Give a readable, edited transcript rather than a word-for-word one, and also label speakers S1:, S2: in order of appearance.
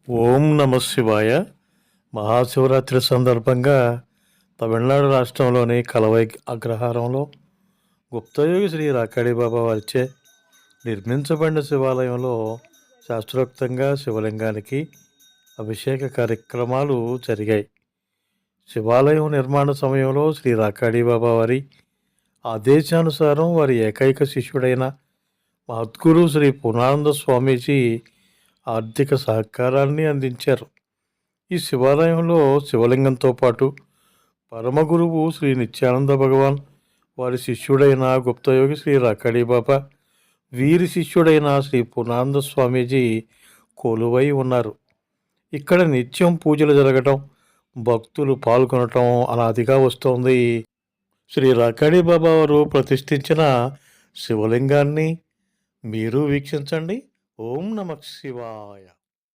S1: ఓం నమ శివాయ. మహాశివరాత్రి సందర్భంగా తమిళనాడు రాష్ట్రంలోని కలవై అగ్రహారంలో గుప్తయోగి శ్రీ రాకాడి బాబా వారిచే నిర్మించబడిన శివాలయంలో శాస్త్రోక్తంగా శివలింగానికి అభిషేక కార్యక్రమాలు జరిగాయి. శివాలయం నిర్మాణ సమయంలో శ్రీ రాకాడి బాబా వారి ఆదేశానుసారం వారి ఏకైక శిష్యుడైన మహద్గురు శ్రీ పూర్ణానంద స్వామీజీ ఆర్థిక సహకారాన్ని అందించారు. ఈ శివాలయంలో శివలింగంతో పాటు పరమగురువు శ్రీ నిత్యానంద భగవాన్, వారి శిష్యుడైన గుప్తయోగి శ్రీ రాకాడి బాబా, వీరి శిష్యుడైన శ్రీ పూర్ణానంద స్వామీజీ కొలువై ఉన్నారు. ఇక్కడ నిత్యం పూజలు జరగటం, భక్తులు పాల్గొనటం అనాదిగా వస్తోంది. శ్రీ రాకాడి బాబా వారు ప్రతిష్ఠించిన శివలింగాన్ని మీరు వీక్షించండి. ఓం నమః శివాయ.